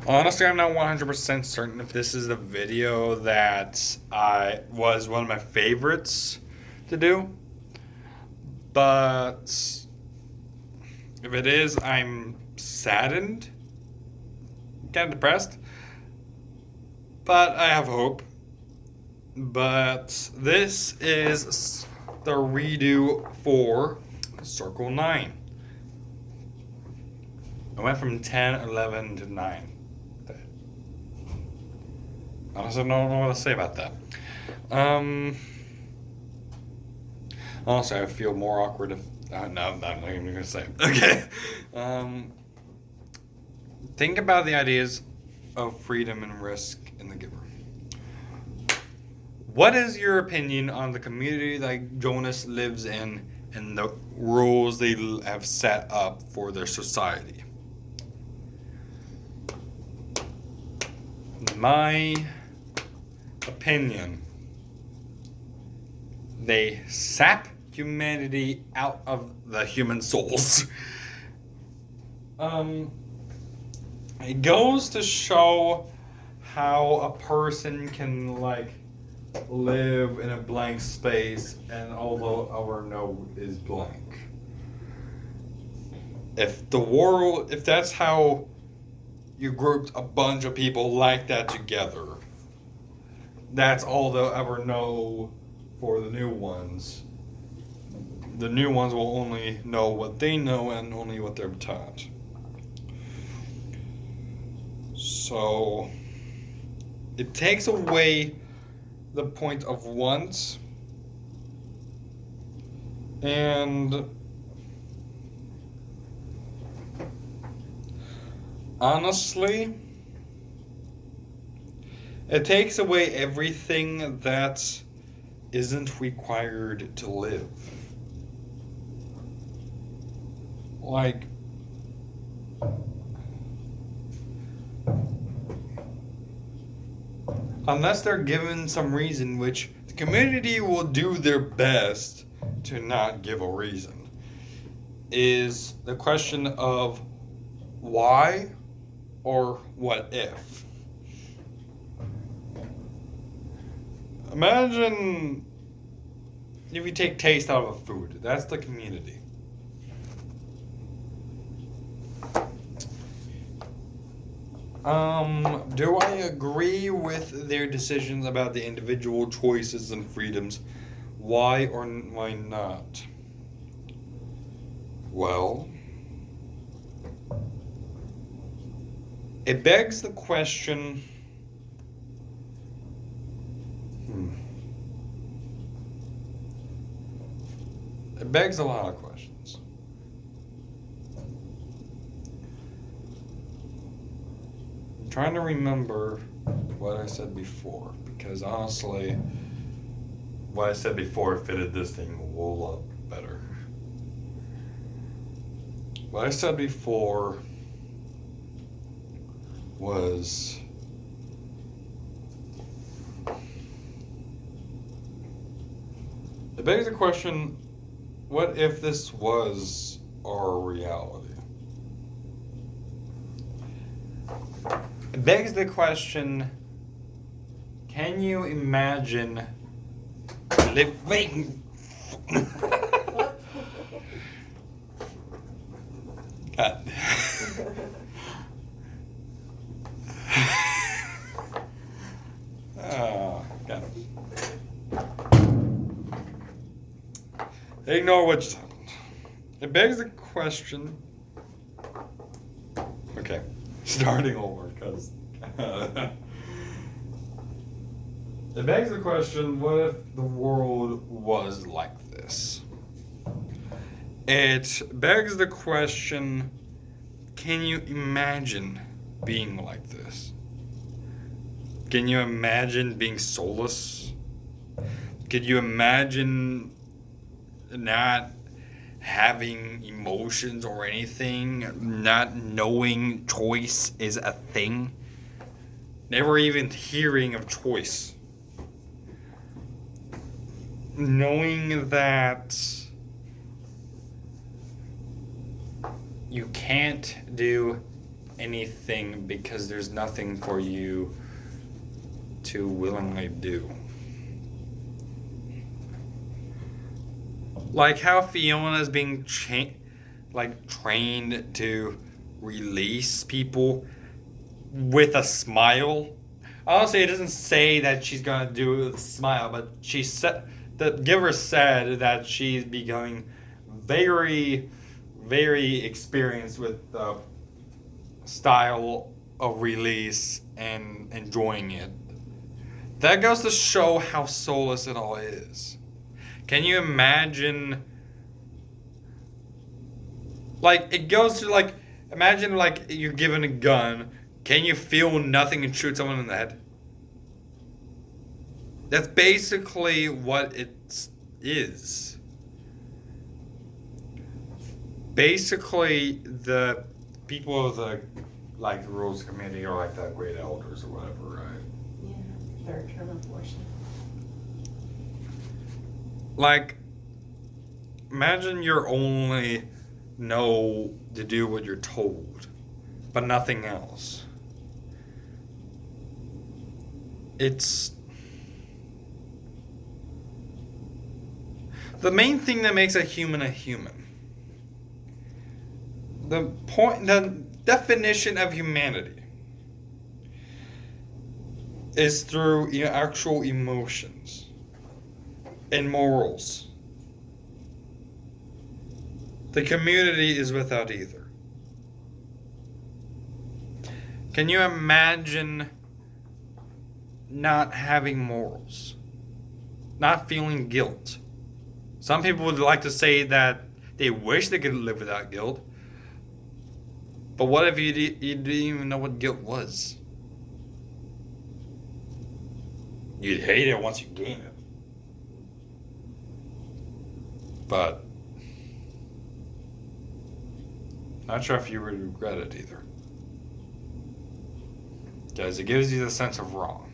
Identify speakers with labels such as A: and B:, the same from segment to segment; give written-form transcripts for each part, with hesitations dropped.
A: Honestly, I'm not 100% certain if this is the video that I was one of my favorites to do, but if it is, I'm saddened, kind of depressed, but I have hope. But this is the redo for Circle 9. I went from 10, 11 to 9. I honestly don't know what to say about that. Honestly, I feel more awkward if. No, I'm not even going to say it. Okay. Think about the ideas of freedom and risk in The Giver. What is your opinion on the community that Jonas lives in and the rules they have set up for their society? My opinion, they sap humanity out of the human souls. It goes to show how a person can live in a blank space, and although our node is blank. If that's how you grouped a bunch of people like that together, that's all they'll ever know for the new ones. The new ones will only know what they know and only what they're taught. So it takes away the point of want, and honestly, it takes away everything that isn't required to live. Unless they're given some reason, which the community will do their best to not give a reason, is the question of why or what if. Imagine if you take taste out of a food. That's the community. Do I agree with their decisions about the individual choices and freedoms? Why or why not? Well, it begs the question. It begs a lot of questions. I'm trying to remember what I said before, because honestly, what I said before fitted this thing a whole lot better. What I said before was it begs the question, what if this was our reality? It begs the question, can you imagine living? God. Oh, God. Ignore what just happened. It begs the question. Okay, starting over, because. It begs the question, what if the world was like this? It begs the question, can you imagine being like this? Can you imagine being soulless? Could you imagine not having emotions or anything? Not knowing choice is a thing? Never even hearing of choice. Knowing that you can't do anything because there's nothing for you to willingly do. Like how Fiona is being trained to release people with a smile. Honestly, it doesn't say that she's gonna do it with a smile, but she said the giver said that she's becoming very, very experienced with the style of release and enjoying it. That goes to show how soulless it all is. Can you imagine? Like, it goes to, like, imagine, like, you're given a gun. Can you feel nothing and shoot someone in the head? That's basically what it is. Basically, the people of the, like, rules committee are like the great elders or whatever, right?
B: Yeah, third term abortion.
A: Like, imagine you're only know to do what you're told, but nothing else. It's the main thing that makes a human. The definition of humanity is through actual emotions and morals. The community is without either. Can you imagine not having morals? Not feeling guilt? Some people would like to say that they wish they could live without guilt. But what if you didn't even know what guilt was? You'd hate it once you gain it. But not sure if you would regret it either. Because it gives you the sense of wrong.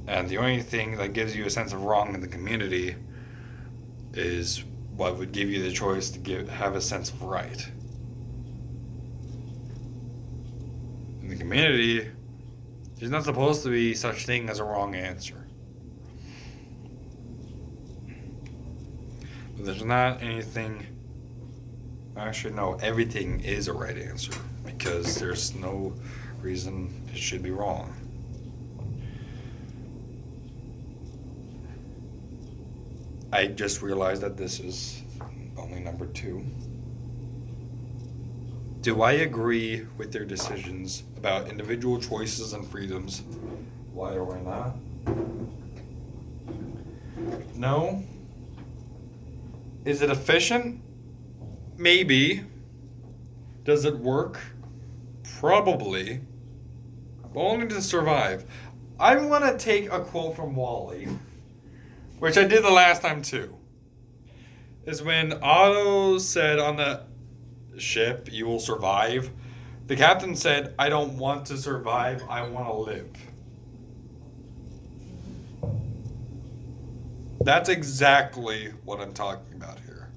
A: And the only thing that gives you a sense of wrong in the community is what would give you the choice to have a sense of right. In the community, there's not supposed to be such thing as a wrong answer. But there's not anything. Actually, no, everything is a right answer because there's no reason it should be wrong. I just realized that this is only number 2. Do I agree with their decisions about individual choices and freedoms? Why or why not? No. Is it efficient? Maybe. Does it work? Probably. But only to survive. I want to take a quote from Wall-E, which I did the last time too. Is when Otto said on the ship, "You will survive." The captain said, "I don't want to survive, I want to live." That's exactly what I'm talking about here.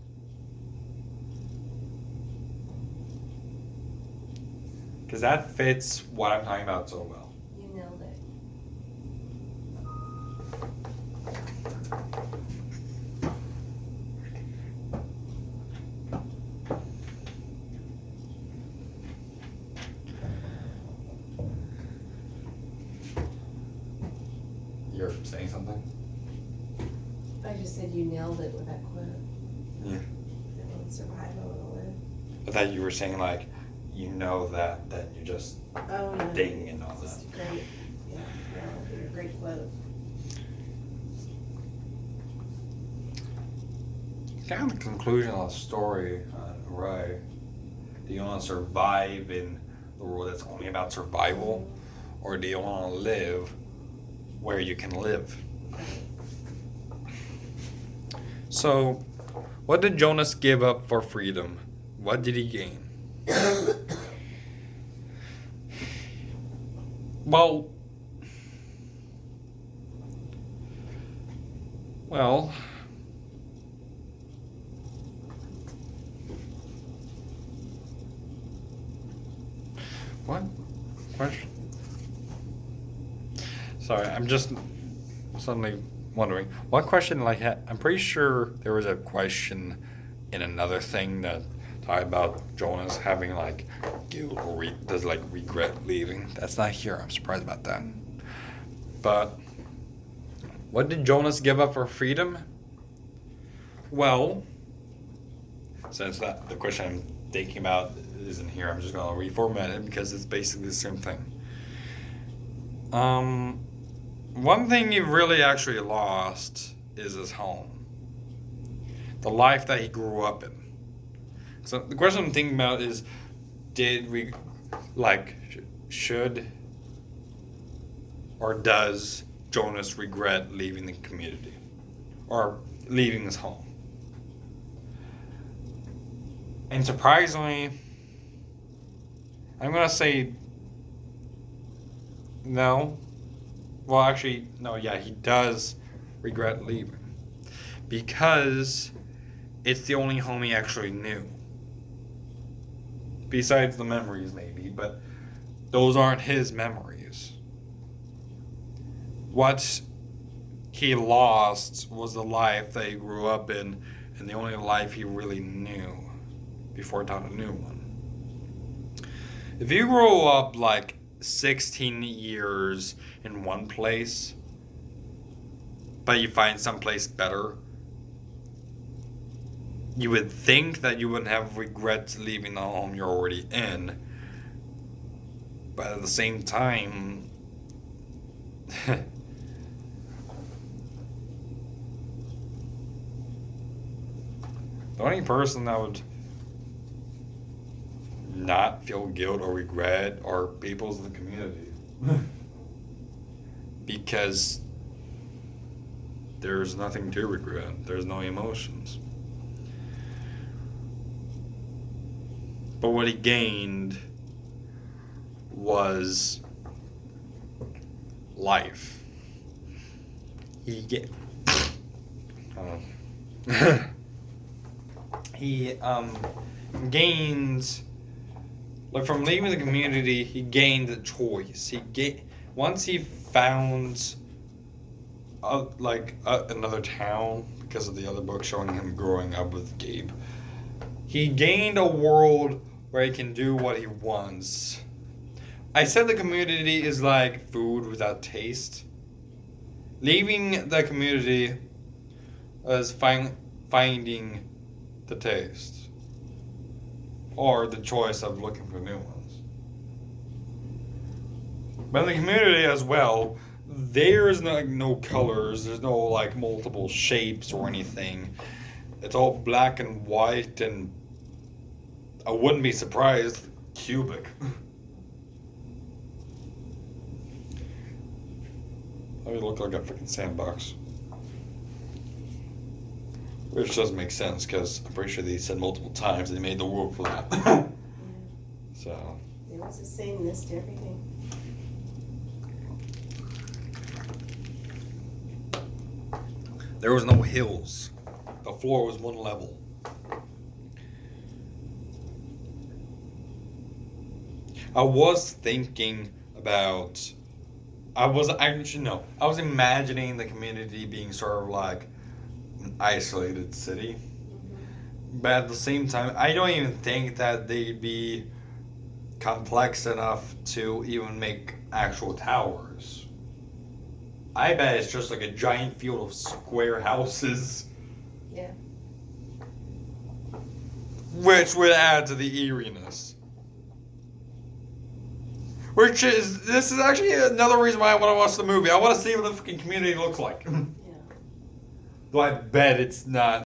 A: Because that fits what I'm talking about so well.
B: You nailed it.
A: You're saying something?
B: I just said you nailed it with that quote.
A: Yeah.
B: I won't survive, I want to live.
A: I thought you were saying like, you know that, then you just
B: Oh, no.
A: ding and all
B: Just
A: that.
B: great. Yeah, no, you're a great quote.
A: Kind of the conclusion of the story, right? Do you want to survive in the world that's only about survival? Or do you want to live where you can live? So, what did Jonas give up for freedom? What did he gain? Well, What? Question? Sorry, I'm just suddenly wondering. What question, like, I'm pretty sure there was a question in another thing that talked about Jonas having, like, guilt or does, like, regret leaving. That's not here. I'm surprised about that. But what did Jonas give up for freedom? Well, since that the question I'm thinking about isn't here, I'm just gonna reformat it because it's basically the same thing. One thing he really actually lost is his home, the life that he grew up in. So the question I'm thinking about is, did we, like, should or does Jonas regret leaving the community or leaving his home? And surprisingly, I'm gonna say no. Well, actually, no, yeah, he does regret leaving. Because it's the only home he actually knew. Besides the memories, maybe, but those aren't his memories. What he lost was the life that he grew up in, and the only life he really knew before he found a new one. If you grow up like 16 years in one place, but you find someplace better, you would think that you wouldn't have regrets leaving the home you're already in. But at the same time, the only person that would not feel guilt or regret are people in the community. Because there's nothing to regret. There's no emotions. But what he gained was life. He gains, like, from leaving the community, he gained a choice. Once he found another town, because of the other book showing him growing up with Gabe, he gained a world where he can do what he wants. I said the community is like food without taste. Leaving the community is finding the taste, or the choice of looking for new ones. But in the community as well, there's no colors, there's no like multiple shapes or anything. It's all black and white, and I wouldn't be surprised, cubic. That would look like a freaking sandbox. Which doesn't make sense, because I'm pretty sure they said multiple times they made the world for that.
B: Yeah.
A: So.
B: It was the same list, everything.
A: There was no hills. The floor was one level. I was thinking about, I was imagining the community being sort of like an isolated city. But at the same time, I don't even think that they'd be complex enough to even make actual towers. I bet it's just like a giant field of square houses.
B: Yeah.
A: Which would add to the eeriness. This is actually another reason why I want to watch the movie. I want to see what the fucking community looks like.
B: Yeah.
A: Though I bet it's not